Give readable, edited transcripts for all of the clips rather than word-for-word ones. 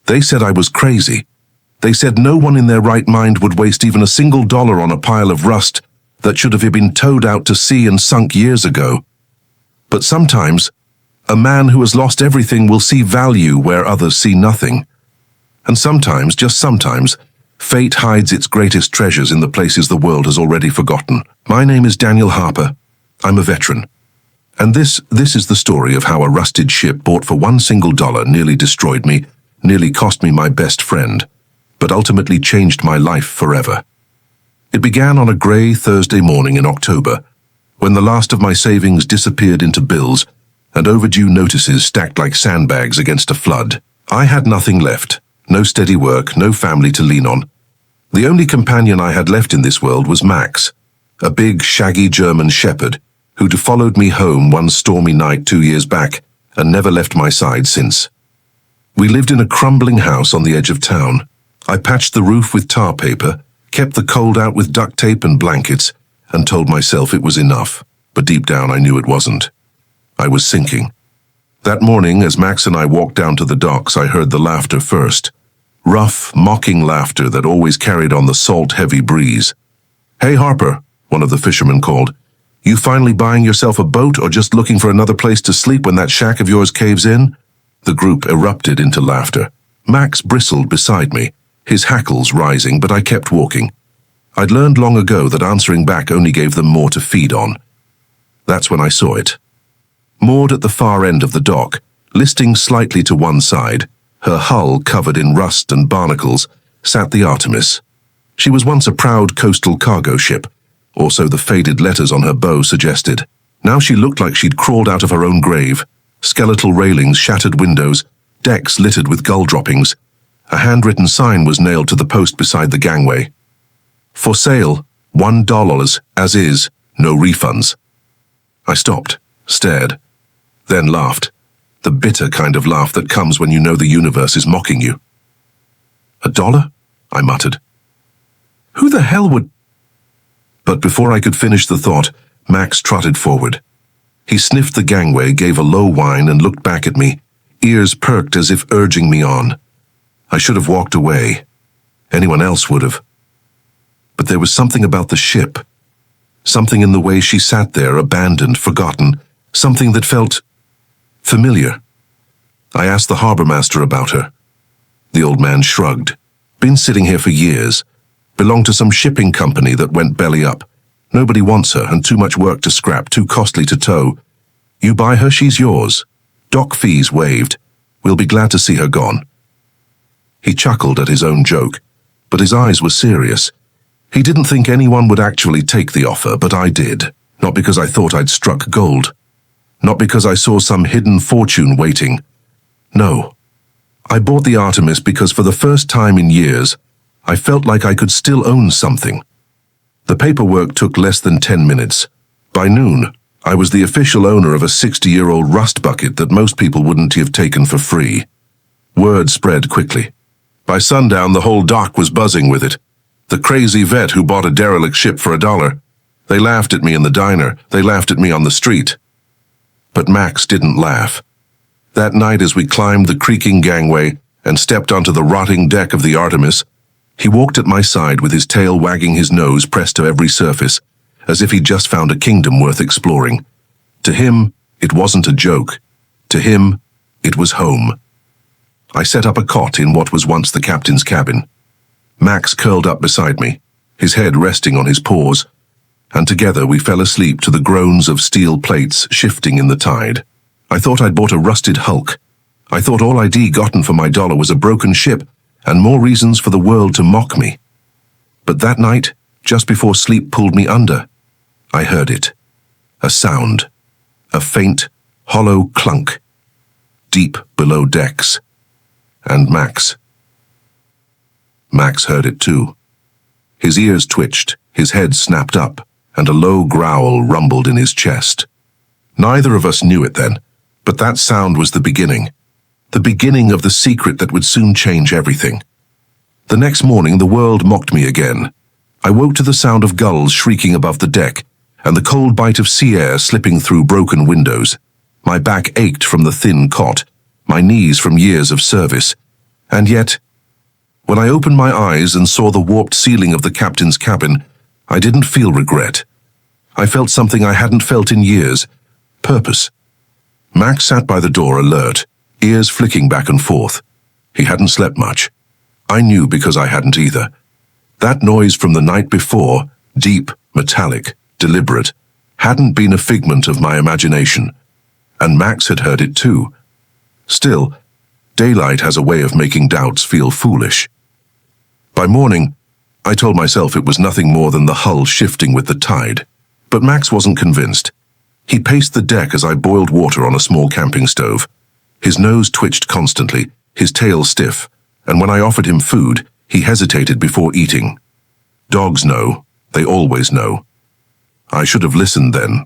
They said I was crazy. They said no one in their right mind would waste even a single dollar on a pile of rust that should have been towed out to sea and sunk years ago. But sometimes, a man who has lost everything will see value where others see nothing. And sometimes, just sometimes, fate hides its greatest treasures in the places the world has already forgotten. My name is Daniel Harper. I'm a veteran. And this is the story of how a rusted ship bought for $1 single nearly destroyed me, nearly cost me my best friend, but ultimately changed my life forever. It began on a grey Thursday morning in October, when the last of my savings disappeared into bills and overdue notices stacked like sandbags against a flood. I had nothing left, no steady work, no family to lean on. The only companion I had left in this world was Max, a big, shaggy German shepherd who'd followed me home one stormy night 2 years back and never left my side since. We lived in a crumbling house on the edge of town. I patched the roof with tar paper, kept the cold out with duct tape and blankets, and told myself it was enough, but deep down I knew it wasn't. I was sinking. That morning, as Max and I walked down to the docks, I heard the laughter first. Rough, mocking laughter that always carried on the salt-heavy breeze. "Hey, Harper," one of the fishermen called. "You finally buying yourself a boat or just looking for another place to sleep when that shack of yours caves in?" The group erupted into laughter. Max bristled beside me, his hackles rising, but I kept walking. I'd learned long ago that answering back only gave them more to feed on. That's when I saw it. Moored at the far end of the dock, listing slightly to one side, her hull covered in rust and barnacles, sat the Artemis. She was once a proud coastal cargo ship, or so the faded letters on her bow suggested. Now she looked like she'd crawled out of her own grave. Skeletal railings, shattered windows, decks littered with gull droppings. A handwritten sign was nailed to the post beside the gangway. "For sale, $1, as is, no refunds." I stopped, stared, then laughed. The bitter kind of laugh that comes when you know the universe is mocking you. $1? I muttered. Who the hell would... But before I could finish the thought, Max trotted forward. He sniffed the gangway, gave a low whine, and looked back at me, ears perked as if urging me on. I should have walked away. Anyone else would have. But there was something about the ship. Something in the way she sat there, abandoned, forgotten. Something that felt familiar. I asked the harbor master about her. The old man shrugged. Been sitting here for years. Belonged to some shipping company that went belly up. Nobody wants her, and too much work to scrap, too costly to tow. You buy her, she's yours. Dock fees waived. We'll be glad to see her gone. He chuckled at his own joke, but his eyes were serious. He didn't think anyone would actually take the offer, but I did. Not because I thought I'd struck gold. Not because I saw some hidden fortune waiting. No. I bought the Artemis because for the first time in years, I felt like I could still own something. The paperwork took less than 10 minutes. By noon, I was the official owner of a 60-year-old rust bucket that most people wouldn't have taken for free. Word spread quickly. By sundown, the whole dock was buzzing with it. The crazy vet who bought a derelict ship for $1. They laughed at me in the diner. They laughed at me on the street. But Max didn't laugh. That night, as we climbed the creaking gangway and stepped onto the rotting deck of the Artemis, he walked at my side with his tail wagging, his nose pressed to every surface, as if he'd just found a kingdom worth exploring. To him, it wasn't a joke. To him, it was home. I set up a cot in what was once the captain's cabin. Max curled up beside me, his head resting on his paws, and together we fell asleep to the groans of steel plates shifting in the tide. I thought I'd bought a rusted hulk. I thought all I'd gotten for my $1 was a broken ship and more reasons for the world to mock me. But that night, just before sleep pulled me under, I heard it. A sound. A faint, hollow clunk. Deep below decks. And Max. Max heard it too. His ears twitched, his head snapped up, and a low growl rumbled in his chest. Neither of us knew it then, but that sound was the beginning. The beginning of the secret that would soon change everything. The next morning, the world mocked me again. I woke to the sound of gulls shrieking above the deck, and the cold bite of sea air slipping through broken windows. My back ached from the thin cot, my knees from years of service, And yet, when I opened my eyes and saw the warped ceiling of the captain's cabin, I didn't feel regret. I felt something I hadn't felt in years: purpose. Max sat by the door alert, ears flicking back and forth. He hadn't slept much. I knew because I hadn't either. That noise from the night before, deep, metallic, deliberate, hadn't been a figment of my imagination, and Max had heard it too. Still, daylight has a way of making doubts feel foolish. By morning, I told myself it was nothing more than the hull shifting with the tide. But Max wasn't convinced. He paced the deck as I boiled water on a small camping stove. His nose twitched constantly, his tail stiff, and when I offered him food, he hesitated before eating. Dogs know. They always know. I should have listened then.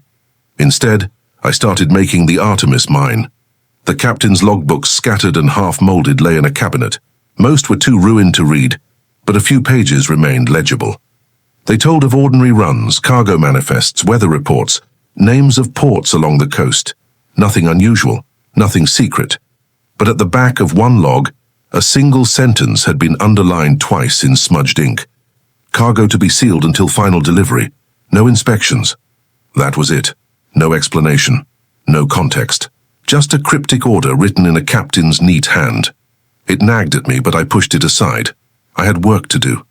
Instead, I started making the Artemis mine. The captain's logbooks, scattered and half-molded, lay in a cabinet. Most were too ruined to read, but a few pages remained legible. They told of ordinary runs, cargo manifests, weather reports, names of ports along the coast. Nothing unusual, nothing secret. But at the back of one log, a single sentence had been underlined twice in smudged ink. Cargo to be sealed until final delivery. No inspections. That was it. No explanation. No context. Just a cryptic order written in a captain's neat hand. It nagged at me, but I pushed it aside. I had work to do.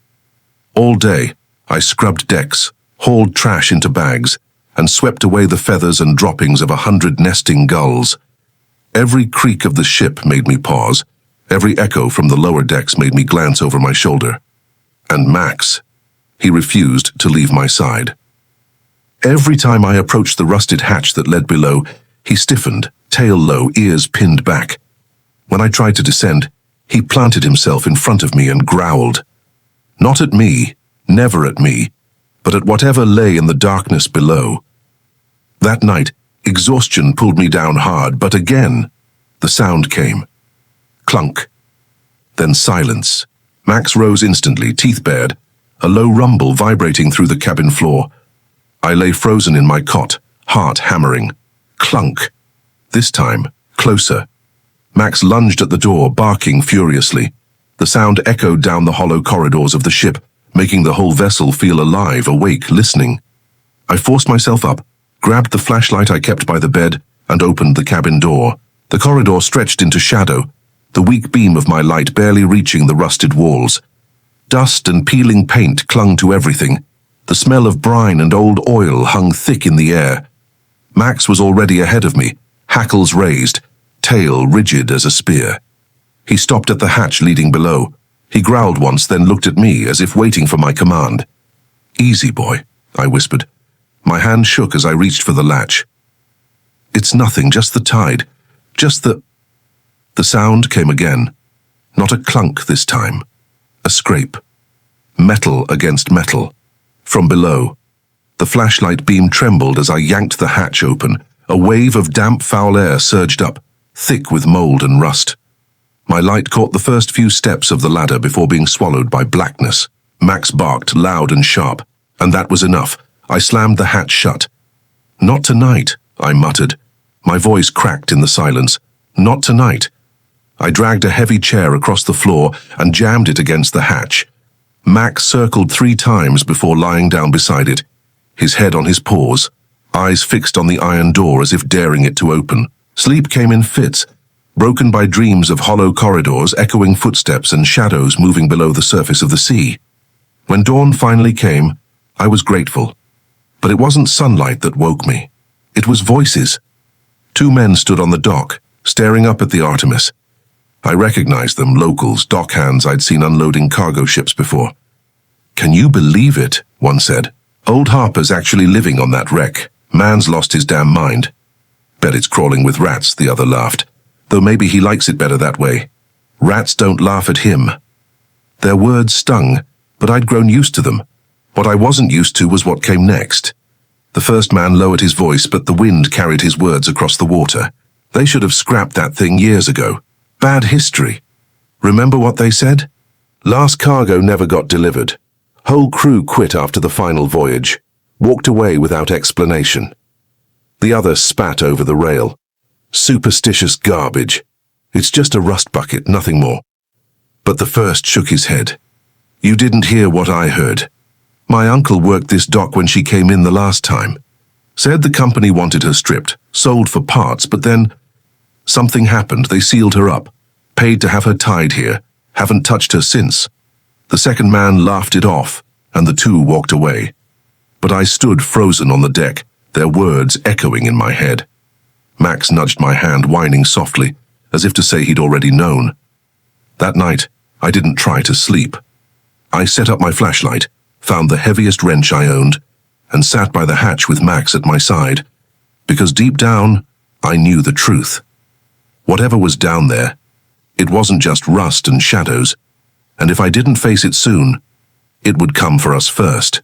All day, I scrubbed decks, hauled trash into bags, and swept away the feathers and droppings of 100 nesting gulls. Every creak of the ship made me pause. Every echo from the lower decks made me glance over my shoulder. And Max, he refused to leave my side. Every time I approached the rusted hatch that led below, he stiffened, tail low, ears pinned back. When I tried to descend, he planted himself in front of me and growled. Not at me, never at me, but at whatever lay in the darkness below. That night, exhaustion pulled me down hard, but again, the sound came. Clunk. Then silence. Max rose instantly, teeth bared, a low rumble vibrating through the cabin floor. I lay frozen in my cot, heart hammering. Clunk. This time, closer. Max lunged at the door, barking furiously. The sound echoed down the hollow corridors of the ship, making the whole vessel feel alive, awake, listening. I forced myself up, grabbed the flashlight I kept by the bed, and opened the cabin door. The corridor stretched into shadow, the weak beam of my light barely reaching the rusted walls. Dust and peeling paint clung to everything. The smell of brine and old oil hung thick in the air. Max was already ahead of me, hackles raised, tail rigid as a spear. He stopped at the hatch leading below. He growled once, then looked at me as if waiting for my command. "Easy, boy," I whispered. My hand shook as I reached for the latch. "It's nothing, just the tide. Just the..." The sound came again. Not a clunk this time. A scrape. Metal against metal. From below. The flashlight beam trembled as I yanked the hatch open. A wave of damp, foul air surged up, thick with mold and rust. My light caught the first few steps of the ladder before being swallowed by blackness. Max barked loud and sharp, and that was enough. I slammed the hatch shut. "Not tonight," I muttered. My voice cracked in the silence. "Not tonight." I dragged a heavy chair across the floor and jammed it against the hatch. Max circled 3 times before lying down beside it, his head on his paws, eyes fixed on the iron door as if daring it to open. Sleep came in fits, broken by dreams of hollow corridors, echoing footsteps, and shadows moving below the surface of the sea. When dawn finally came, I was grateful. But it wasn't sunlight that woke me. It was voices. 2 men stood on the dock, staring up at the Artemis. I recognized them, locals, dockhands I'd seen unloading cargo ships before. "Can you believe it?" one said. "Old Harper's actually living on that wreck. Man's lost his damn mind." "Bet it's crawling with rats," the other laughed. "Though maybe he likes it better that way. Rats don't laugh at him." Their words stung, but I'd grown used to them. What I wasn't used to was what came next. The first man lowered his voice, but the wind carried his words across the water. "They should have scrapped that thing years ago. Bad history. Remember what they said? Last cargo never got delivered. Whole crew quit after the final voyage. Walked away without explanation." The other spat over the rail. "Superstitious garbage. It's just a rust bucket, nothing more." But the first shook his head. "You didn't hear what I heard. My uncle worked this dock when she came in the last time. Said the company wanted her stripped, sold for parts, but then something happened. They sealed her up, paid to have her tied here, haven't touched her since." The second man laughed it off, and the two walked away. But I stood frozen on the deck, their words echoing in my head. Max nudged my hand, whining softly, as if to say he'd already known. That night, I didn't try to sleep. I set up my flashlight, found the heaviest wrench I owned, and sat by the hatch with Max at my side, because deep down, I knew the truth. Whatever was down there, it wasn't just rust and shadows, and if I didn't face it soon, it would come for us first.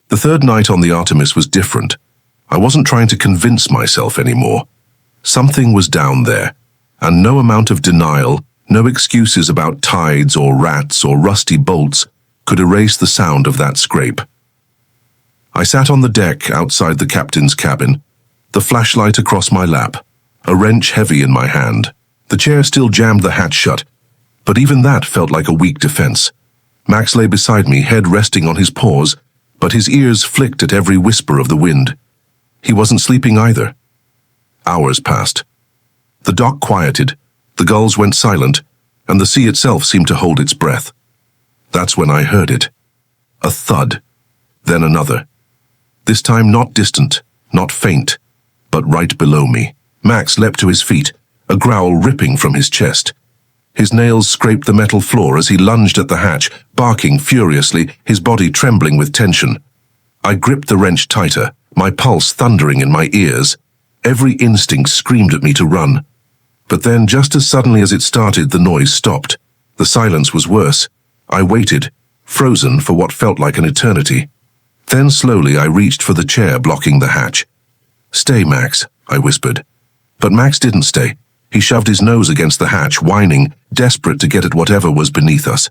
The third night on the Artemis was different. I wasn't trying to convince myself anymore. Something was down there, and no amount of denial, no excuses about tides or rats or rusty bolts could erase the sound of that scrape. I sat on the deck outside the captain's cabin, the flashlight across my lap, a wrench heavy in my hand. The chair still jammed the hatch shut, but even that felt like a weak defense. Max lay beside me, head resting on his paws, but his ears flicked at every whisper of the wind. He wasn't sleeping either. Hours passed. The dock quieted, the gulls went silent, and the sea itself seemed to hold its breath. That's when I heard it. A thud, then another. This time not distant, not faint, but right below me. Max leapt to his feet, a growl ripping from his chest. His nails scraped the metal floor as he lunged at the hatch, barking furiously, his body trembling with tension. I gripped the wrench tighter, my pulse thundering in my ears. Every instinct screamed at me to run. But then, just as suddenly as it started, the noise stopped. The silence was worse. I waited, frozen for what felt like an eternity. Then slowly I reached for the chair blocking the hatch. "Stay, Max," I whispered. But Max didn't stay. He shoved his nose against the hatch, whining, desperate to get at whatever was beneath us.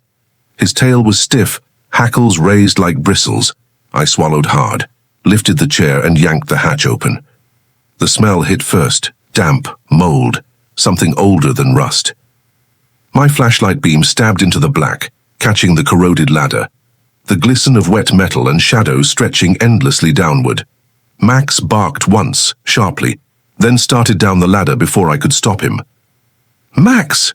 His tail was stiff, hackles raised like bristles. I swallowed hard, lifted the chair and yanked the hatch open. The smell hit first, damp, mold, something older than rust. My flashlight beam stabbed into the black, catching the corroded ladder, the glisten of wet metal and shadows stretching endlessly downward. Max barked once, sharply, then started down the ladder before I could stop him. "Max!"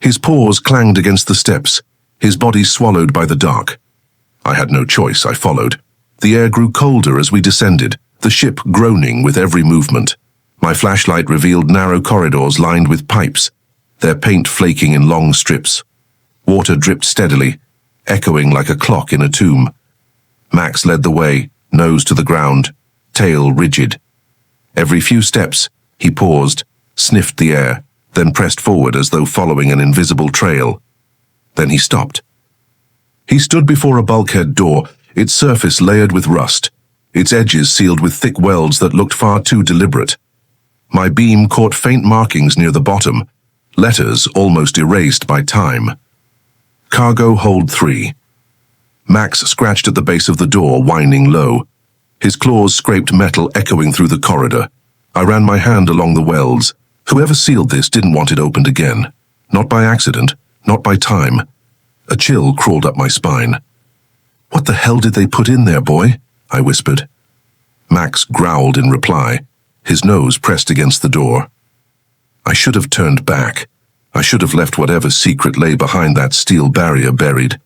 His paws clanged against the steps, his body swallowed by the dark. I had no choice, I followed. The air grew colder as we descended, the ship groaning with every movement. My flashlight revealed narrow corridors lined with pipes, their paint flaking in long strips. Water dripped steadily, echoing like a clock in a tomb. Max led the way, nose to the ground, tail rigid. Every few steps, he paused, sniffed the air, then pressed forward as though following an invisible trail. Then he stopped. He stood before a bulkhead door, its surface layered with rust, its edges sealed with thick welds that looked far too deliberate. My beam caught faint markings near the bottom, letters almost erased by time. "Cargo Hold 3. Max scratched at the base of the door, whining low. His claws scraped metal echoing through the corridor. I ran my hand along the welds. Whoever sealed this didn't want it opened again. Not by accident, not by time. A chill crawled up my spine. "What the hell did they put in there, boy?" I whispered. Max growled in reply, his nose pressed against the door. I should have turned back. I should have left whatever secret lay behind that steel barrier buried.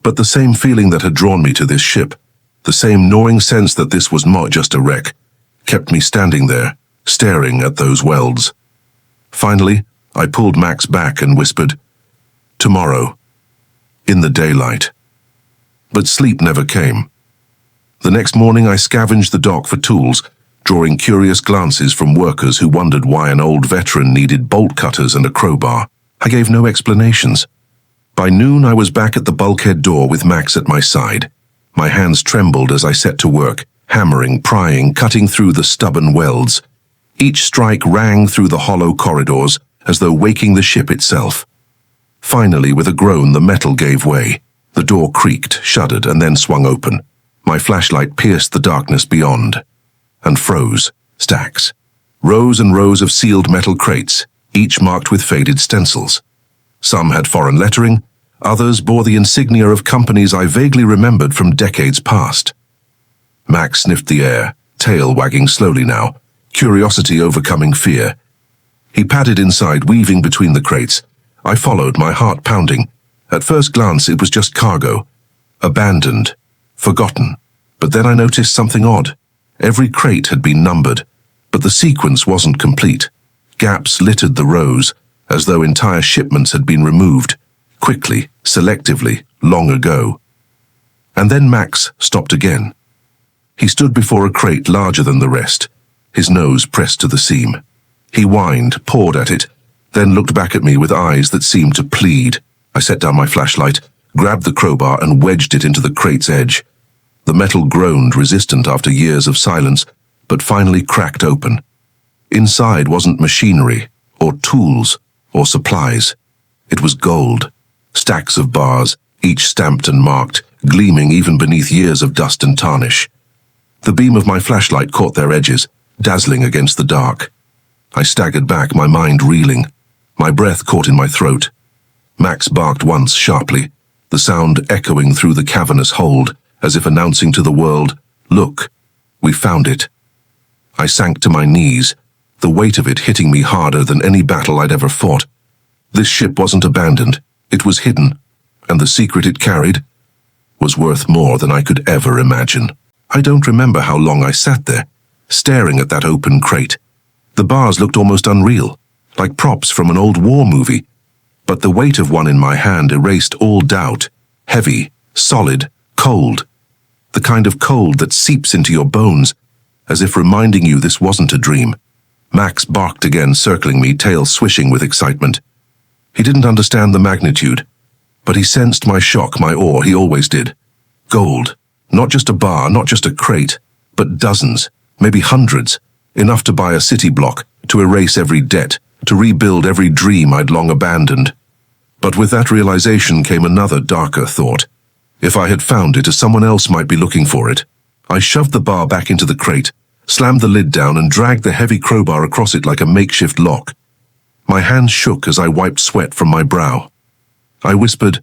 But the same feeling that had drawn me to this ship, the same gnawing sense that this was not just a wreck, kept me standing there, staring at those welds. Finally, I pulled Max back and whispered, "Tomorrow, in the daylight." But sleep never came. The next morning I scavenged the dock for tools, drawing curious glances from workers who wondered why an old veteran needed bolt cutters and a crowbar. I gave no explanations. By noon I was back at the bulkhead door with Max at my side. My hands trembled as I set to work, hammering, prying, cutting through the stubborn welds. Each strike rang through the hollow corridors, as though waking the ship itself. Finally, with a groan, the metal gave way. The door creaked, shuddered, and then swung open. My flashlight pierced the darkness beyond, and froze, stacks. Rows and rows of sealed metal crates, each marked with faded stencils. Some had foreign lettering, others bore the insignia of companies I vaguely remembered from decades past. Max sniffed the air, tail wagging slowly now, curiosity overcoming fear. He padded inside, weaving between the crates. I followed, my heart pounding. At first glance, it was just cargo. Abandoned. Forgotten. But then I noticed something odd. Every crate had been numbered, but the sequence wasn't complete. Gaps littered the rows, as though entire shipments had been removed, quickly, selectively, long ago. And then Max stopped again. He stood before a crate larger than the rest, his nose pressed to the seam. He whined, pawed at it, then looked back at me with eyes that seemed to plead. I set down my flashlight, grabbed the crowbar and wedged it into the crate's edge. The metal groaned, resistant after years of silence, but finally cracked open. Inside wasn't machinery, or tools, or supplies. It was gold. Stacks of bars, each stamped and marked, gleaming even beneath years of dust and tarnish. The beam of my flashlight caught their edges, dazzling against the dark. I staggered back, my mind reeling. My breath caught in my throat. Max barked once sharply, the sound echoing through the cavernous hold, as if announcing to the world, "Look, we found it." I sank to my knees, the weight of it hitting me harder than any battle I'd ever fought. This ship wasn't abandoned, it was hidden, and the secret it carried was worth more than I could ever imagine. I don't remember how long I sat there, staring at that open crate. The bars looked almost unreal, like props from an old war movie, but the weight of one in my hand erased all doubt. Heavy, solid, cold. The kind of cold that seeps into your bones, as if reminding you this wasn't a dream. Max barked again, circling me, tail swishing with excitement. He didn't understand the magnitude, but he sensed my shock, my awe, he always did. Gold. Not just a bar, not just a crate, but dozens, maybe hundreds, enough to buy a city block, to erase every debt, to rebuild every dream I'd long abandoned. But with that realization came another darker thought. If I had found it, someone else might be looking for it. I shoved the bar back into the crate, slammed the lid down and dragged the heavy crowbar across it like a makeshift lock. My hands shook as I wiped sweat from my brow. I whispered,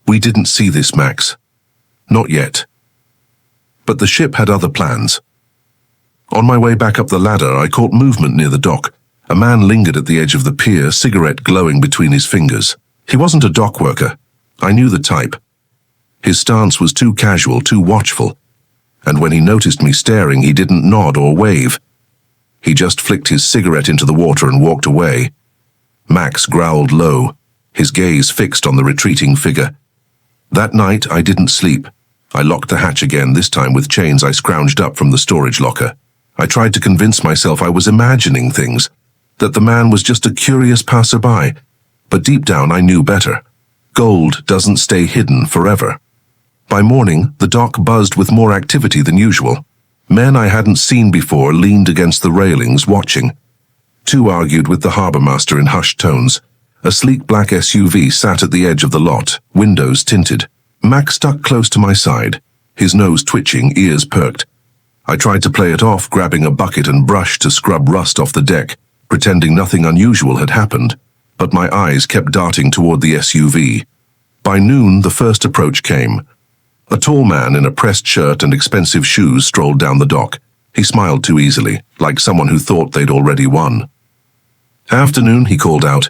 "We didn't see this, Max. Not yet." But the ship had other plans. On my way back up the ladder, I caught movement near the dock. A man lingered at the edge of the pier, cigarette glowing between his fingers. He wasn't a dock worker. I knew the type. His stance was too casual, too watchful, and when he noticed me staring, he didn't nod or wave. He just flicked his cigarette into the water and walked away. Max growled low, his gaze fixed on the retreating figure. That night, I didn't sleep. I locked the hatch again, this time with chains I scrounged up from the storage locker. I tried to convince myself I was imagining things, that the man was just a curious passerby, but deep down I knew better. Gold doesn't stay hidden forever. By morning, the dock buzzed with more activity than usual. Men I hadn't seen before leaned against the railings, watching. Two argued with the harbor master in hushed tones. A sleek black SUV sat at the edge of the lot, windows tinted. Max stuck close to my side, his nose twitching, ears perked. I tried to play it off, grabbing a bucket and brush to scrub rust off the deck, pretending nothing unusual had happened, but my eyes kept darting toward the SUV. By noon, the first approach came. A tall man in a pressed shirt and expensive shoes strolled down the dock. He smiled too easily, like someone who thought they'd already won. "Afternoon," he called out.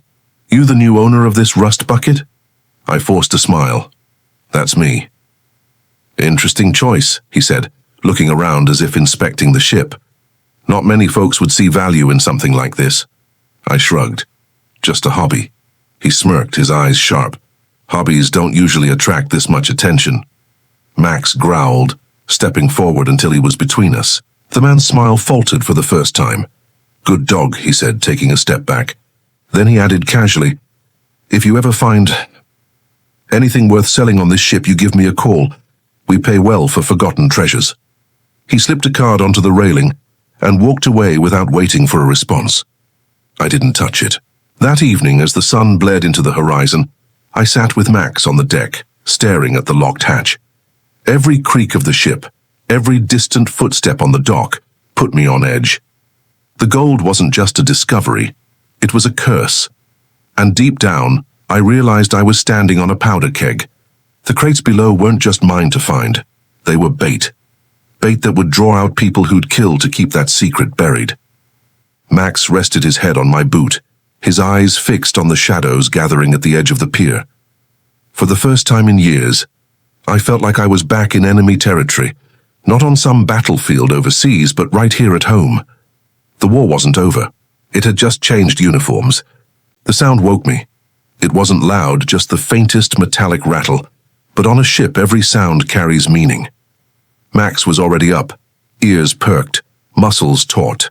"You the new owner of this rust bucket?" I forced a smile. "That's me." "Interesting choice," he said, looking around as if inspecting the ship. "Not many folks would see value in something like this." I shrugged. "Just a hobby." He smirked, his eyes sharp. "Hobbies don't usually attract this much attention." Max growled, stepping forward until he was between us. The man's smile faltered for the first time. "Good dog," he said, taking a step back. Then he added casually, "If you ever find anything worth selling on this ship, you give me a call. We pay well for forgotten treasures." He slipped a card onto the railing and walked away without waiting for a response. I didn't touch it. That evening, as the sun bled into the horizon, I sat with Max on the deck, staring at the locked hatch. Every creak of the ship, every distant footstep on the dock, put me on edge. The gold wasn't just a discovery, it was a curse. And deep down, I realized I was standing on a powder keg. The crates below weren't just mine to find. They were bait. Bait that would draw out people who'd kill to keep that secret buried. Max rested his head on my boot, his eyes fixed on the shadows gathering at the edge of the pier. For the first time in years, I felt like I was back in enemy territory, not on some battlefield overseas, but right here at home. The war wasn't over. It had just changed uniforms. The sound woke me. It wasn't loud, just the faintest metallic rattle, but on a ship every sound carries meaning. Max was already up, ears perked, muscles taut.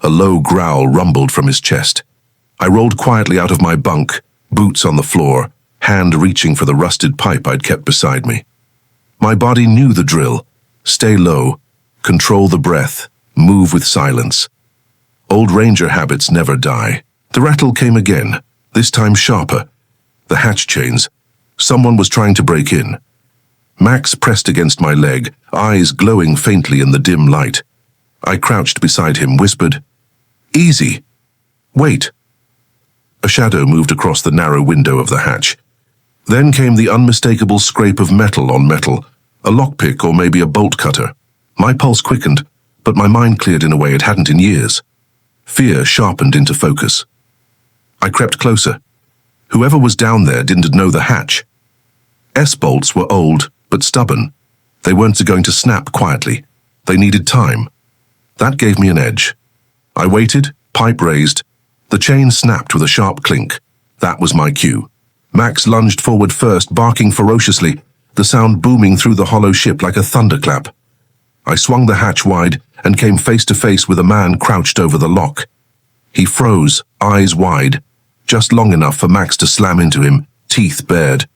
A low growl rumbled from his chest. I rolled quietly out of my bunk, boots on the floor, hand reaching for the rusted pipe I'd kept beside me. My body knew the drill. Stay low, control the breath, move with silence. Old ranger habits never die. The rattle came again, this time sharper. The hatch chains. Someone was trying to break in. Max pressed against my leg, eyes glowing faintly in the dim light. I crouched beside him, whispered, "Easy. Wait." A shadow moved across the narrow window of the hatch. Then came the unmistakable scrape of metal on metal, a lockpick or maybe a bolt cutter. My pulse quickened, but my mind cleared in a way it hadn't in years. Fear sharpened into focus. I crept closer. Whoever was down there didn't know the hatch. S-bolts were old, but stubborn. They weren't going to snap quietly. They needed time. That gave me an edge. I waited, pipe raised. The chain snapped with a sharp clink. That was my cue. Max lunged forward first, barking ferociously, the sound booming through the hollow ship like a thunderclap. I swung the hatch wide and came face to face with a man crouched over the lock. He froze, eyes wide, just long enough for Max to slam into him, teeth bared.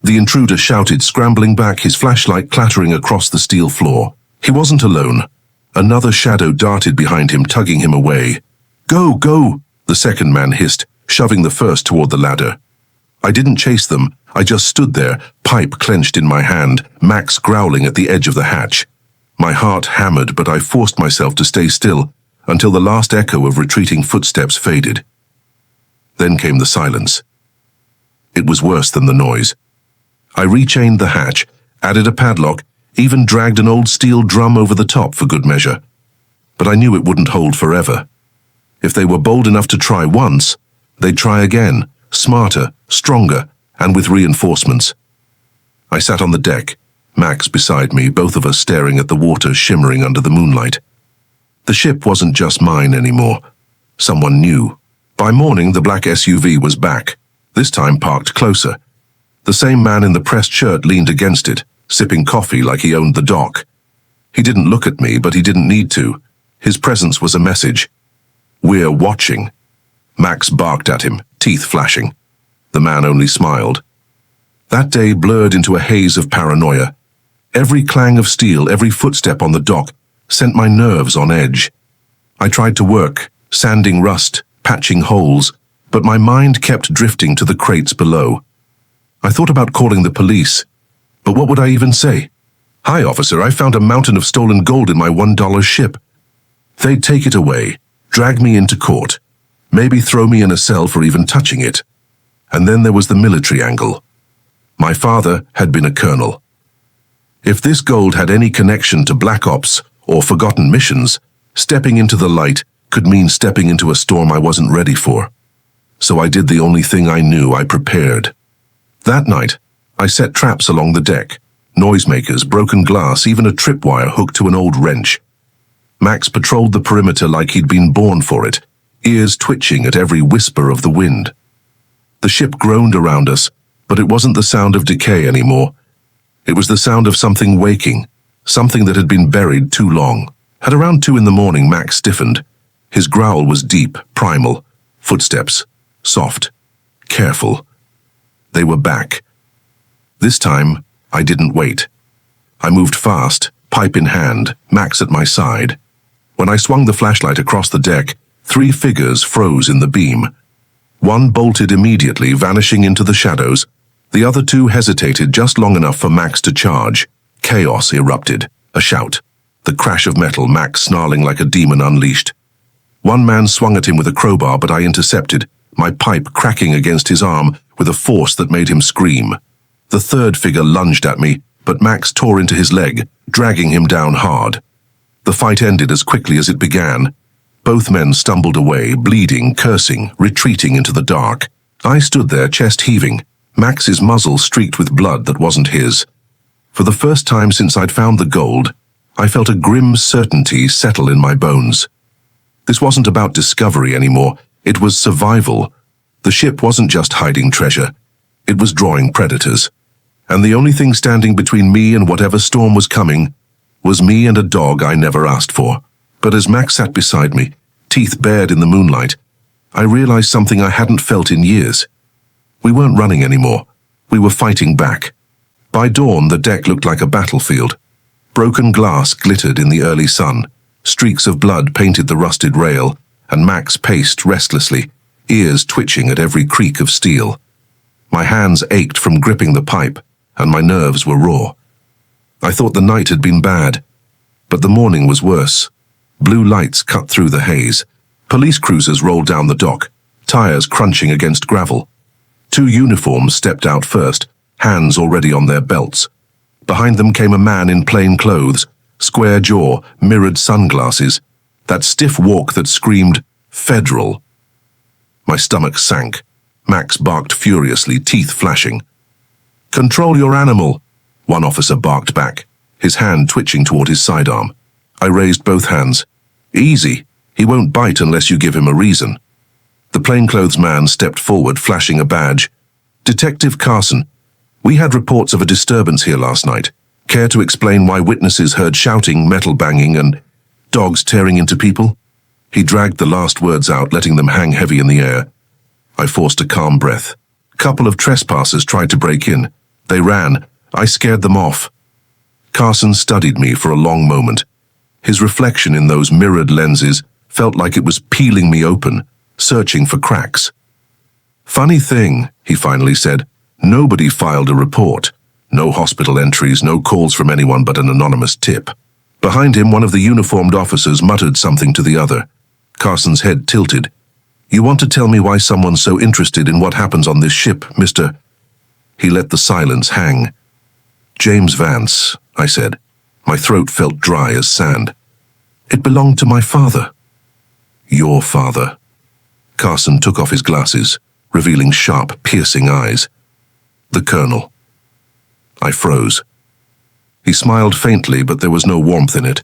The intruder shouted, scrambling back, his flashlight clattering across the steel floor. He wasn't alone. Another shadow darted behind him, tugging him away. "Go, go!" the second man hissed, shoving the first toward the ladder. I didn't chase them. I just stood there, pipe clenched in my hand, Max growling at the edge of the hatch. My heart hammered, but I forced myself to stay still until the last echo of retreating footsteps faded. Then came the silence. It was worse than the noise. I rechained the hatch, added a padlock, even dragged an old steel drum over the top for good measure. But I knew it wouldn't hold forever. If they were bold enough to try once, they'd try again, smarter, stronger, and with reinforcements. I sat on the deck, Max beside me, both of us staring at the water shimmering under the moonlight. The ship wasn't just mine anymore. Someone new. By morning, the black SUV was back, this time parked closer. The same man in the pressed shirt leaned against it, sipping coffee like he owned the dock. He didn't look at me, but he didn't need to. His presence was a message. "We're watching." Max barked at him, teeth flashing. The man only smiled. That day blurred into a haze of paranoia. Every clang of steel, every footstep on the dock, sent my nerves on edge. I tried to work, sanding rust, patching holes, but my mind kept drifting to the crates below. I thought about calling the police, but what would I even say? "Hi, officer, I found a mountain of stolen gold in my $1 ship." They'd take it away, drag me into court, maybe throw me in a cell for even touching it. And then there was the military angle. My father had been a colonel. If this gold had any connection to black ops or forgotten missions, stepping into the light could mean stepping into a storm I wasn't ready for. So I did the only thing I knew. I prepared. That night, I set traps along the deck, noisemakers, broken glass, even a tripwire hooked to an old wrench. Max patrolled the perimeter like he'd been born for it, ears twitching at every whisper of the wind. The ship groaned around us, but it wasn't the sound of decay anymore. It was the sound of something waking, something that had been buried too long. At around 2 in the morning, Max stiffened. His growl was deep, primal. Footsteps, soft, careful. They were back. This time, I didn't wait. I moved fast, pipe in hand, Max at my side. When I swung the flashlight across the deck, 3 figures froze in the beam. One bolted immediately, vanishing into the shadows. The other 2 hesitated just long enough for Max to charge. Chaos erupted. A shout. The crash of metal, Max snarling like a demon unleashed. One man swung at him with a crowbar, but I intercepted, my pipe cracking against his arm with a force that made him scream. The third figure lunged at me, but Max tore into his leg, dragging him down hard. The fight ended as quickly as it began. Both men stumbled away, bleeding, cursing, retreating into the dark. I stood there, chest heaving, Max's muzzle streaked with blood that wasn't his. For the first time since I'd found the gold, I felt a grim certainty settle in my bones. This wasn't about discovery anymore, it was survival. The ship wasn't just hiding treasure, it was drawing predators. And the only thing standing between me and whatever storm was coming was me and a dog I never asked for. But as Max sat beside me, teeth bared in the moonlight, I realized something I hadn't felt in years. We weren't running anymore, we were fighting back. By dawn, the deck looked like a battlefield. Broken glass glittered in the early sun, streaks of blood painted the rusted rail, and Max paced restlessly, ears twitching at every creak of steel. My hands ached from gripping the pipe, and my nerves were raw. I thought the night had been bad, but the morning was worse. Blue lights cut through the haze. Police cruisers rolled down the dock, tires crunching against gravel. 2 uniforms stepped out first, hands already on their belts. Behind them came a man in plain clothes, square jaw, mirrored sunglasses, that stiff walk that screamed, "Federal." My stomach sank. Max barked furiously, teeth flashing. "Control your animal," one officer barked back, his hand twitching toward his sidearm. I raised both hands. "Easy. He won't bite unless you give him a reason." The plainclothes man stepped forward, flashing a badge. "Detective Carson, we had reports of a disturbance here last night. Care to explain why witnesses heard shouting, metal banging, and dogs tearing into people?" He dragged the last words out, letting them hang heavy in the air. I forced a calm breath. "Couple of trespassers tried to break in. They ran. I scared them off." Carson studied me for a long moment. His reflection in those mirrored lenses felt like it was peeling me open, searching for cracks. "Funny thing," he finally said, "nobody filed a report. No hospital entries, no calls from anyone but an anonymous tip." Behind him, one of the uniformed officers muttered something to the other. Carson's head tilted. "You want to tell me why someone's so interested in what happens on this ship, Mr.?" He let the silence hang. "James Vance," I said. My throat felt dry as sand. "It belonged to my father." "Your father." Carson took off his glasses, revealing sharp, piercing eyes. "The Colonel." I froze. He smiled faintly, but there was no warmth in it.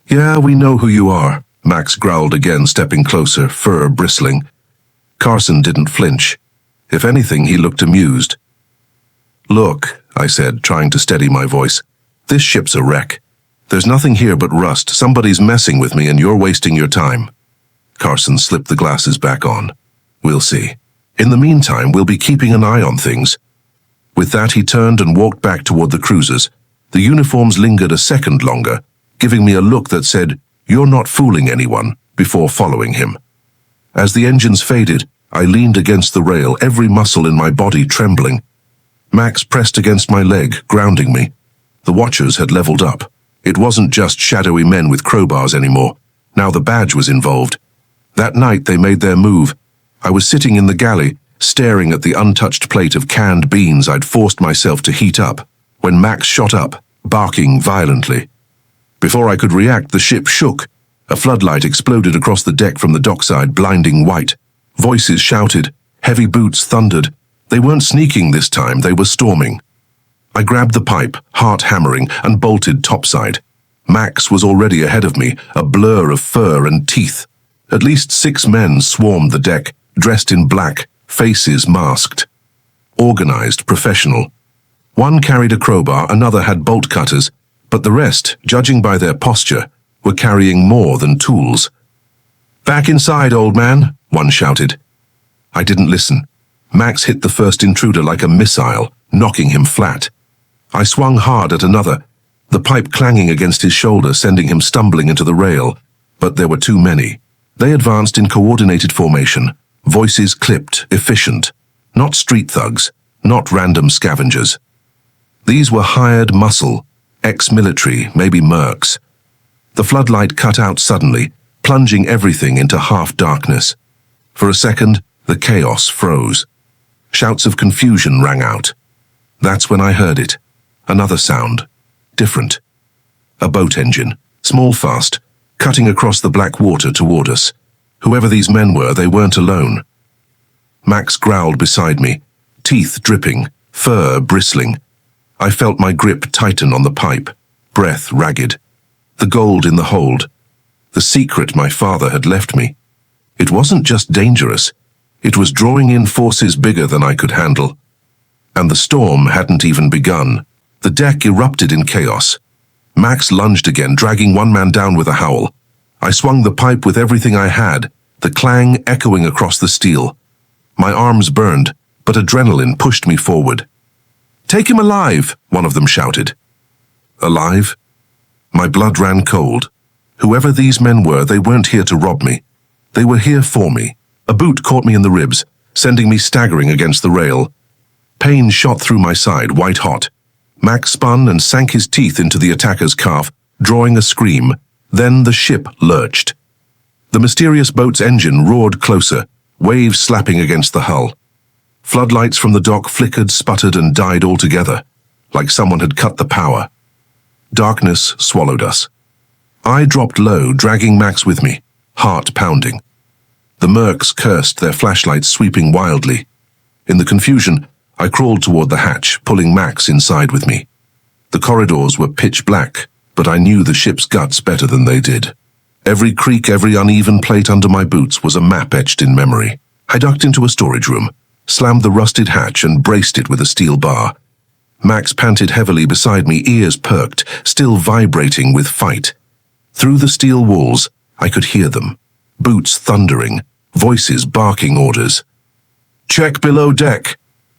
"Yeah, we know who you are," Max growled again, stepping closer, fur bristling. Carson didn't flinch. If anything, he looked amused. "Look," I said, trying to steady my voice, "this ship's a wreck. There's nothing here but rust. Somebody's messing with me and you're wasting your time." Carson slipped the glasses back on. "We'll see. In the meantime, we'll be keeping an eye on things." With that, he turned and walked back toward the cruisers. The uniforms lingered a second longer, giving me a look that said, "You're not fooling anyone," before following him. As the engines faded, I leaned against the rail, every muscle in my body trembling. Max pressed against my leg, grounding me. The watchers had leveled up. It wasn't just shadowy men with crowbars anymore. Now the badge was involved. That night they made their move. I was sitting in the galley, staring at the untouched plate of canned beans I'd forced myself to heat up, when Max shot up, barking violently. Before I could react, the ship shook. A floodlight exploded across the deck from the dockside, blinding white. Voices shouted. Heavy boots thundered. They weren't sneaking this time, they were storming. I grabbed the pipe, heart hammering, and bolted topside. Max was already ahead of me, a blur of fur and teeth. At least 6 men swarmed the deck, dressed in black, faces masked. Organized, professional. One carried a crowbar, another had bolt cutters, but the rest, judging by their posture, were carrying more than tools. "Back inside, old man," one shouted. I didn't listen. Max hit the first intruder like a missile, knocking him flat. I swung hard at another, the pipe clanging against his shoulder, sending him stumbling into the rail, but there were too many. They advanced in coordinated formation, voices clipped, efficient. Not street thugs, not random scavengers. These were hired muscle, ex-military, maybe mercs. The floodlight cut out suddenly, plunging everything into half-darkness. For a second, the chaos froze. Shouts of confusion rang out. That's when I heard it. Another sound. Different. A boat engine, small fast, cutting across the black water toward us. Whoever these men were, they weren't alone. Max growled beside me, teeth dripping, fur bristling. I felt my grip tighten on the pipe, breath ragged. The gold in the hold. The secret my father had left me. It wasn't just dangerous. It was drawing in forces bigger than I could handle. And the storm hadn't even begun. The deck erupted in chaos. Max lunged again, dragging one man down with a howl. I swung the pipe with everything I had, the clang echoing across the steel. My arms burned, but adrenaline pushed me forward. "Take him alive," one of them shouted. Alive? My blood ran cold. Whoever these men were, they weren't here to rob me. They were here for me. A boot caught me in the ribs, sending me staggering against the rail. Pain shot through my side, white hot. Max spun and sank his teeth into the attacker's calf, drawing a scream. Then the ship lurched. The mysterious boat's engine roared closer, waves slapping against the hull. Floodlights from the dock flickered, sputtered, and died altogether, like someone had cut the power. Darkness swallowed us. I dropped low, dragging Max with me, heart pounding. The mercs cursed, their flashlights sweeping wildly. In the confusion, I crawled toward the hatch, pulling Max inside with me. The corridors were pitch black, but I knew the ship's guts better than they did. Every creak, every uneven plate under my boots was a map etched in memory. I ducked into a storage room, slammed the rusted hatch and braced it with a steel bar. Max panted heavily beside me, ears perked, still vibrating with fight. Through the steel walls, I could hear them. Boots thundering, voices barking orders. "Check below deck.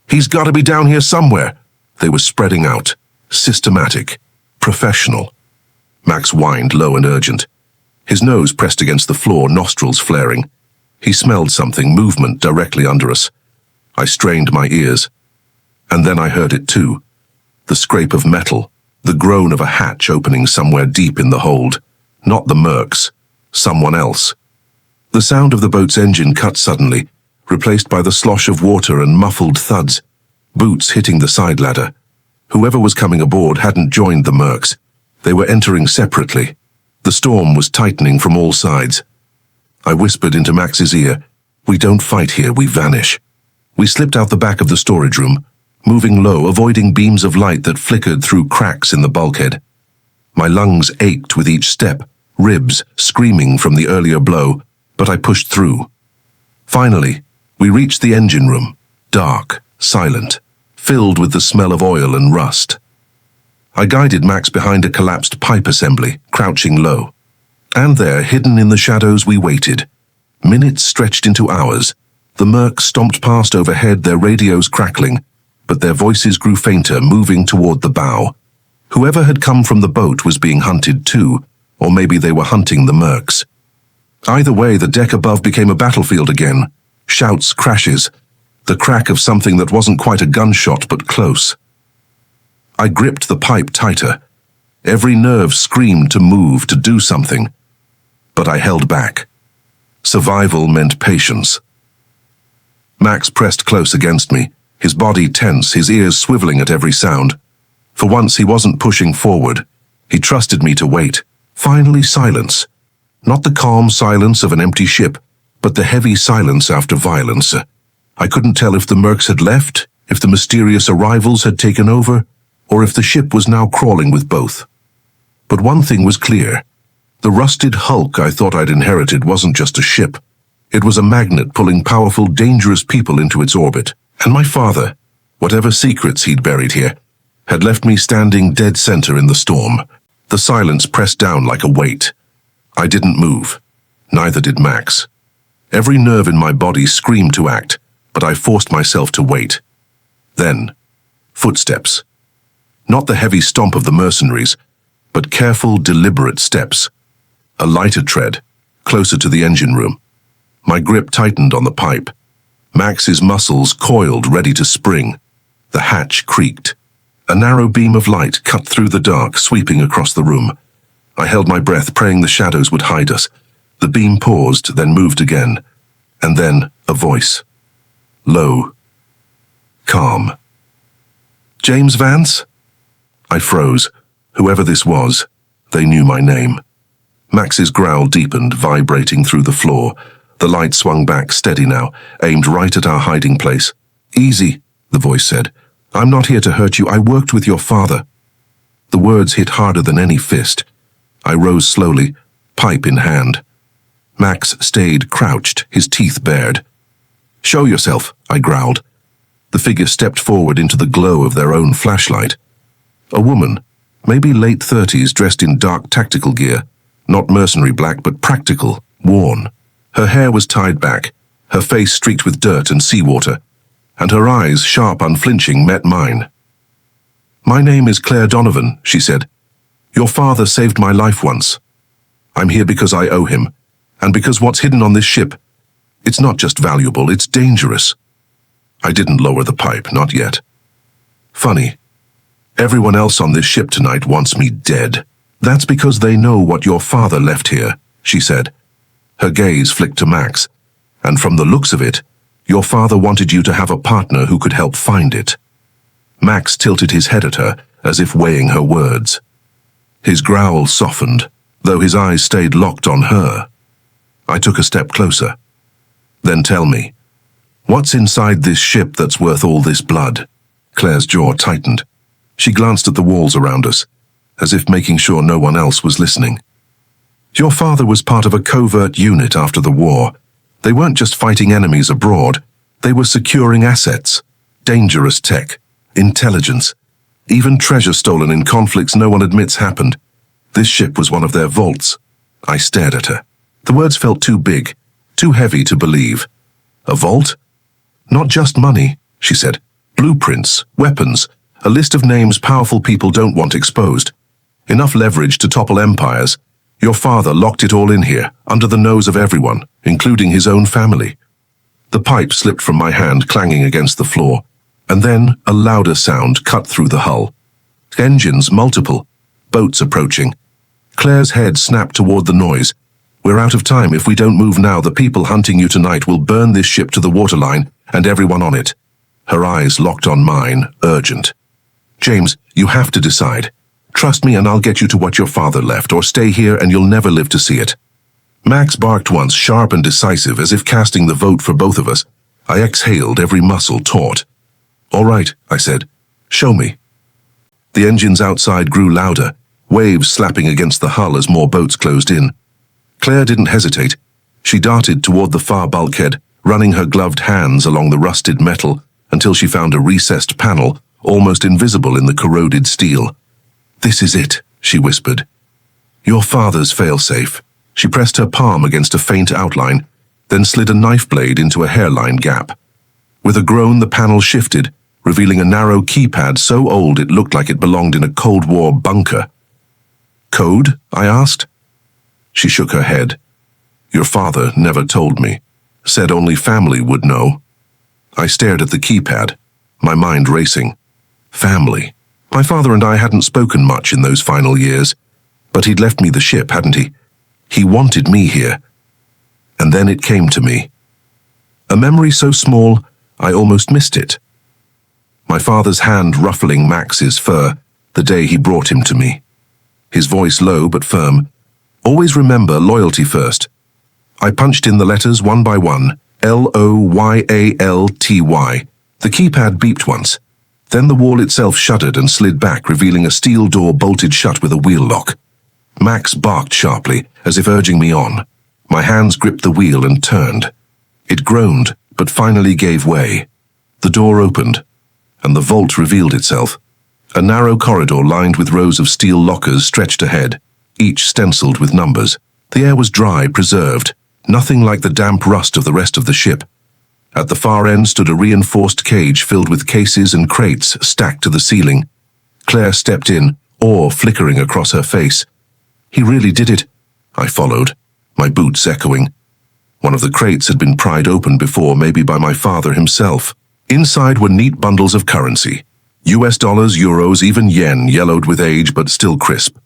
He's got to be down here somewhere." They were spreading out, systematic, professional. Max whined, low and urgent. His nose pressed against the floor, nostrils flaring. He smelled something, movement directly under us. I strained my ears. And then I heard it too. The scrape of metal, the groan of a hatch opening somewhere deep in the hold. Not the mercs, someone else. The sound of the boat's engine cut suddenly, replaced by the slosh of water and muffled thuds, boots hitting the side ladder. Whoever was coming aboard hadn't joined the mercs. They were entering separately. The storm was tightening from all sides. I whispered into Max's ear, "We don't fight here, we vanish." We slipped out the back of the storage room, moving low, avoiding beams of light that flickered through cracks in the bulkhead. My lungs ached with each step, ribs screaming from the earlier blow, but I pushed through. Finally, we reached the engine room, dark, silent, filled with the smell of oil and rust. I guided Max behind a collapsed pipe assembly, crouching low. And there, hidden in the shadows, we waited. Minutes stretched into hours. The mercs stomped past overhead, their radios crackling, but their voices grew fainter, moving toward the bow. Whoever had come from the boat was being hunted too, or maybe they were hunting the mercs. Either way, the deck above became a battlefield again. Shouts, crashes, the crack of something that wasn't quite a gunshot but close. I gripped the pipe tighter. Every nerve screamed to move, to do something. But I held back. Survival meant patience. Max pressed close against me, his body tense, his ears swiveling at every sound. For once he wasn't pushing forward. He trusted me to wait. Finally silence. Not the calm silence of an empty ship, but the heavy silence after violence. I couldn't tell if the mercs had left, if the mysterious arrivals had taken over, or if the ship was now crawling with both. But one thing was clear. The rusted hulk I thought I'd inherited wasn't just a ship. It was a magnet pulling powerful, dangerous people into its orbit. And my father, whatever secrets he'd buried here, had left me standing dead center in the storm. The silence pressed down like a weight. I didn't move. Neither did Max. Every nerve in my body screamed to act, but I forced myself to wait. Then, footsteps. Not the heavy stomp of the mercenaries, but careful, deliberate steps. A lighter tread, closer to the engine room. My grip tightened on the pipe. Max's muscles coiled, ready to spring. The hatch creaked. A narrow beam of light cut through the dark, sweeping across the room. I held my breath, praying the shadows would hide us. The beam paused, then moved again. And then a voice. Low, calm. James Vance? I froze. Whoever this was, they knew my name. Max's growl deepened, vibrating through the floor. The light swung back, steady now, aimed right at our hiding place. Easy, the voice said. I'm not here to hurt you. I worked with your father. The words hit harder than any fist. I rose slowly, pipe in hand. Max stayed crouched, his teeth bared. Show yourself, I growled. The figure stepped forward into the glow of their own flashlight. A woman, maybe late 30s, dressed in dark tactical gear, not mercenary black but practical, worn. Her hair was tied back, her face streaked with dirt and seawater, and her eyes, sharp, unflinching, met mine. My name is Claire Donovan, she said. Your father saved my life once. I'm here because I owe him, and because what's hidden on this ship, it's not just valuable, it's dangerous. I didn't lower the pipe, not yet. Funny. Everyone else on this ship tonight wants me dead. That's because they know what your father left here, she said. Her gaze flicked to Max, and from the looks of it, your father wanted you to have a partner who could help find it. Max tilted his head at her, as if weighing her words. His growl softened, though his eyes stayed locked on her. I took a step closer. Then tell me, what's inside this ship that's worth all this blood? Claire's jaw tightened. She glanced at the walls around us, as if making sure no one else was listening. Your father was part of a covert unit after the war. They weren't just fighting enemies abroad. They were securing assets, dangerous tech, intelligence, even treasure stolen in conflicts no one admits happened. This ship was one of their vaults. I stared at her. The words felt too big, too heavy to believe. A vault? Not just money, she said. Blueprints, weapons, a list of names powerful people don't want exposed. Enough leverage to topple empires. Your father locked it all in here, under the nose of everyone, including his own family. The pipe slipped from my hand, clanging against the floor, and then a louder sound cut through the hull. Engines, multiple. Boats approaching. Claire's head snapped toward the noise. We're out of time. If we don't move now, the people hunting you tonight will burn this ship to the waterline and everyone on it. Her eyes locked on mine, urgent. James, you have to decide. Trust me and I'll get you to what your father left, or stay here and you'll never live to see it. Max barked once, sharp and decisive, as if casting the vote for both of us. I exhaled, every muscle taut. All right, I said. Show me. The engines outside grew louder, waves slapping against the hull as more boats closed in. Claire didn't hesitate. She darted toward the far bulkhead, running her gloved hands along the rusted metal until she found a recessed panel, almost invisible in the corroded steel. This is it, she whispered. Your father's failsafe. She pressed her palm against a faint outline, then slid a knife blade into a hairline gap. With a groan, the panel shifted, revealing a narrow keypad so old it looked like it belonged in a Cold War bunker. Code? I asked. She shook her head. Your father never told me. Said only family would know. I stared at the keypad, my mind racing. Family. My father and I hadn't spoken much in those final years, but he'd left me the ship, hadn't he? He wanted me here. And then it came to me. A memory so small, I almost missed it. My father's hand ruffling Max's fur the day he brought him to me. His voice low but firm. Always remember loyalty first. I punched in the letters one by one. Loyalty. The keypad beeped once. Then the wall itself shuddered and slid back, revealing a steel door bolted shut with a wheel lock. Max barked sharply, as if urging me on. My hands gripped the wheel and turned. It groaned, but finally gave way. The door opened, and the vault revealed itself. A narrow corridor lined with rows of steel lockers stretched ahead, each stenciled with numbers. The air was dry, preserved, nothing like the damp rust of the rest of the ship. At the far end stood a reinforced cage filled with cases and crates stacked to the ceiling. Claire stepped in, awe flickering across her face. He really did it. I followed, my boots echoing. One of the crates had been pried open before, maybe by my father himself. Inside were neat bundles of currency. US dollars, euros, even yen, yellowed with age but still crisp.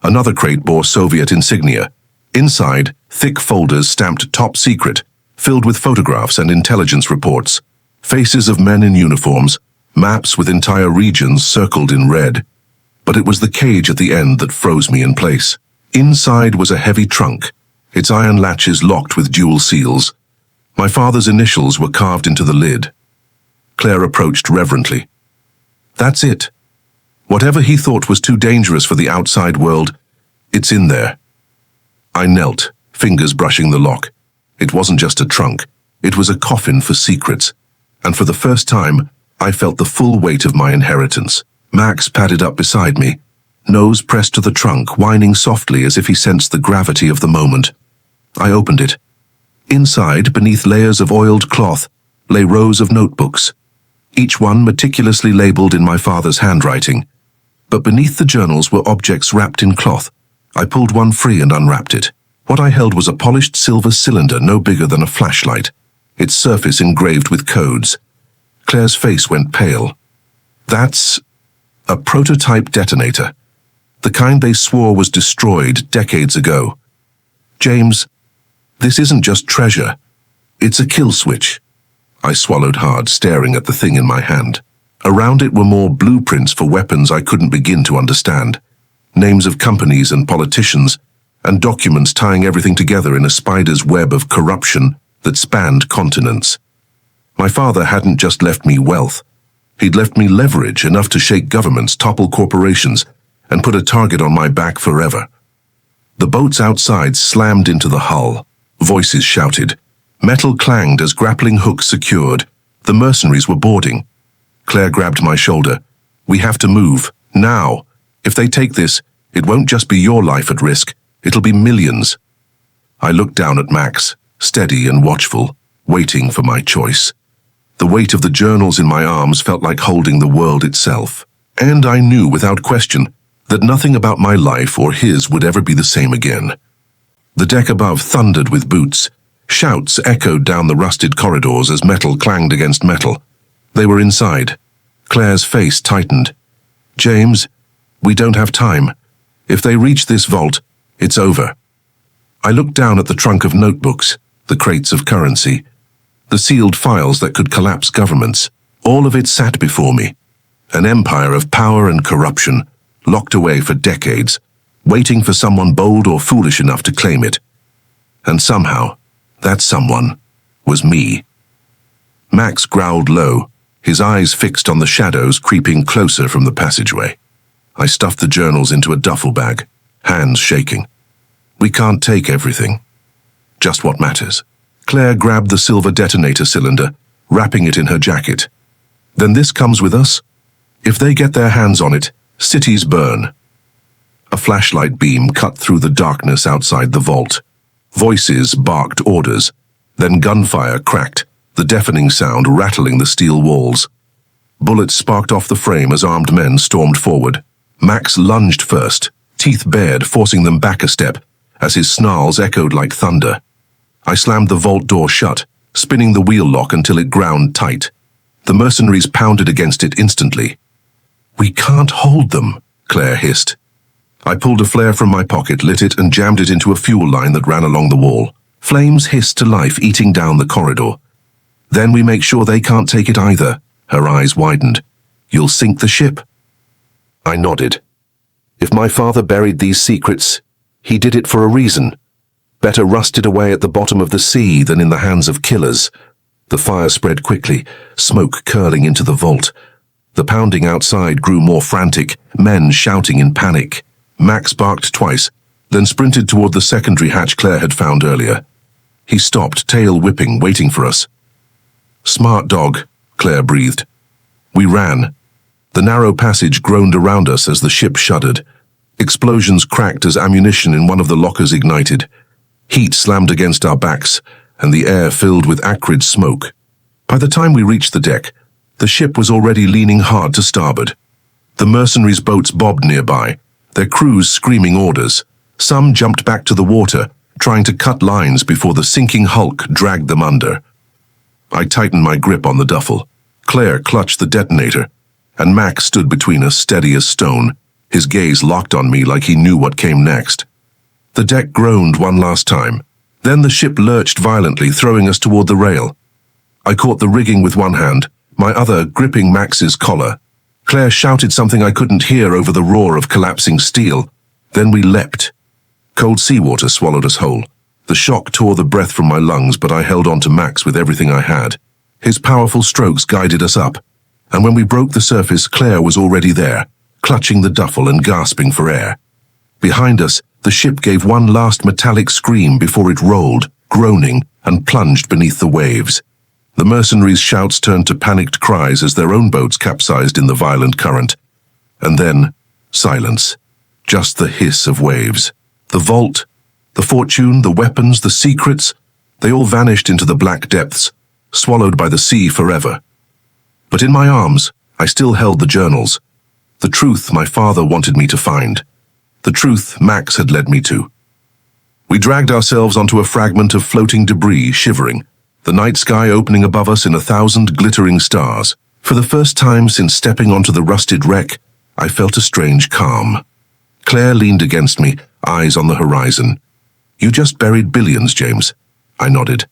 Another crate bore Soviet insignia. Inside, thick folders stamped top secret, filled with photographs and intelligence reports. Faces of men in uniforms, maps with entire regions circled in red. But it was the cage at the end that froze me in place. Inside was a heavy trunk, its iron latches locked with dual seals. My father's initials were carved into the lid. Claire approached reverently. That's it. Whatever he thought was too dangerous for the outside world, it's in there. I knelt, fingers brushing the lock. It wasn't just a trunk, it was a coffin for secrets. And for the first time, I felt the full weight of my inheritance. Max padded up beside me, nose pressed to the trunk, whining softly as if he sensed the gravity of the moment. I opened it. Inside, beneath layers of oiled cloth, lay rows of notebooks, each one meticulously labeled in my father's handwriting. But beneath the journals were objects wrapped in cloth. I pulled one free and unwrapped it. What I held was a polished silver cylinder no bigger than a flashlight, its surface engraved with codes. Claire's face went pale. That's a prototype detonator, the kind they swore was destroyed decades ago. James, this isn't just treasure. It's a kill switch. I swallowed hard, staring at the thing in my hand. Around it were more blueprints for weapons I couldn't begin to understand. Names of companies and politicians, and documents tying everything together in a spider's web of corruption that spanned continents. My father hadn't just left me wealth. He'd left me leverage enough to shake governments, topple corporations, and put a target on my back forever. The boats outside slammed into the hull. Voices shouted. Metal clanged as grappling hooks secured. The mercenaries were boarding. Claire grabbed my shoulder. We have to move, now. If they take this, it won't just be your life at risk. It'll be millions. I looked down at Max, steady and watchful, waiting for my choice. The weight of the journals in my arms felt like holding the world itself. And I knew without question that nothing about my life or his would ever be the same again. The deck above thundered with boots. Shouts echoed down the rusted corridors as metal clanged against metal. They were inside. Claire's face tightened. James, we don't have time. If they reach this vault, it's over. I looked down at the trunk of notebooks, the crates of currency, the sealed files that could collapse governments. All of it sat before me. An empire of power and corruption, locked away for decades, waiting for someone bold or foolish enough to claim it. And somehow, that someone was me. Max growled low, his eyes fixed on the shadows creeping closer from the passageway. I stuffed the journals into a duffel bag, hands shaking. We can't take everything. Just what matters. Claire grabbed the silver detonator cylinder, wrapping it in her jacket. Then this comes with us? If they get their hands on it, cities burn. A flashlight beam cut through the darkness outside the vault. Voices barked orders. Then gunfire cracked, the deafening sound rattling the steel walls. Bullets sparked off the frame as armed men stormed forward. Max lunged first, teeth bared, forcing them back a step, as his snarls echoed like thunder. I slammed the vault door shut, spinning the wheel lock until it ground tight. The mercenaries pounded against it instantly. We can't hold them, Claire hissed. I pulled a flare from my pocket, lit it, and jammed it into a fuel line that ran along the wall. Flames hissed to life, eating down the corridor. Then we make sure they can't take it either. Her eyes widened. You'll sink the ship? I nodded. If my father buried these secrets, he did it for a reason. Better rusted away at the bottom of the sea than in the hands of killers. The fire spread quickly, smoke curling into the vault. The pounding outside grew more frantic, men shouting in panic. Max barked twice, then sprinted toward the secondary hatch Claire had found earlier. He stopped, tail whipping, waiting for us. Smart dog, Claire breathed. We ran. The narrow passage groaned around us as the ship shuddered. Explosions cracked as ammunition in one of the lockers ignited. Heat slammed against our backs, and the air filled with acrid smoke. By the time we reached the deck, the ship was already leaning hard to starboard. The mercenaries' boats bobbed nearby, their crews screaming orders. Some jumped back to the water, trying to cut lines before the sinking hulk dragged them under. I tightened my grip on the duffel. Claire clutched the detonator, and Max stood between us, steady as stone, his gaze locked on me like he knew what came next. The deck groaned one last time. Then the ship lurched violently, throwing us toward the rail. I caught the rigging with one hand, my other gripping Max's collar. Claire shouted something I couldn't hear over the roar of collapsing steel. Then we leapt. Cold seawater swallowed us whole. The shock tore the breath from my lungs, but I held on to Max with everything I had. His powerful strokes guided us up, and when we broke the surface, Claire was already there, clutching the duffel and gasping for air. Behind us, the ship gave one last metallic scream before it rolled, groaning, and plunged beneath the waves. The mercenaries' shouts turned to panicked cries as their own boats capsized in the violent current. And then, silence. Just the hiss of waves. The vault, the fortune, the weapons, the secrets, they all vanished into the black depths, swallowed by the sea forever. But in my arms, I still held the journals. The truth my father wanted me to find. The truth Max had led me to. We dragged ourselves onto a fragment of floating debris, shivering, the night sky opening above us in 1,000 glittering stars. For the first time since stepping onto the rusted wreck, I felt a strange calm. Claire leaned against me, eyes on the horizon. "You just buried billions, James." I nodded.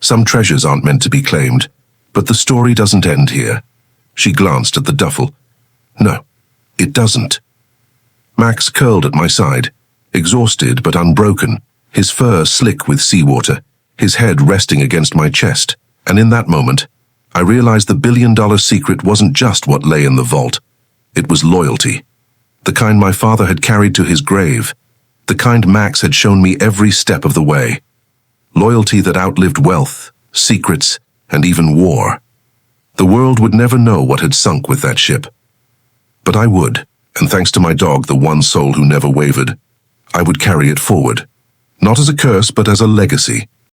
"Some treasures aren't meant to be claimed, but the story doesn't end here." She glanced at the duffel. "No, it doesn't." Max curled at my side, exhausted but unbroken, his fur slick with seawater, his head resting against my chest, and in that moment, I realized the billion-dollar secret wasn't just what lay in the vault. It was loyalty. The kind my father had carried to his grave, the kind Max had shown me every step of the way. Loyalty that outlived wealth, secrets, and even war. The world would never know what had sunk with that ship. But I would, and thanks to my dog, the one soul who never wavered, I would carry it forward. Not as a curse, but as a legacy.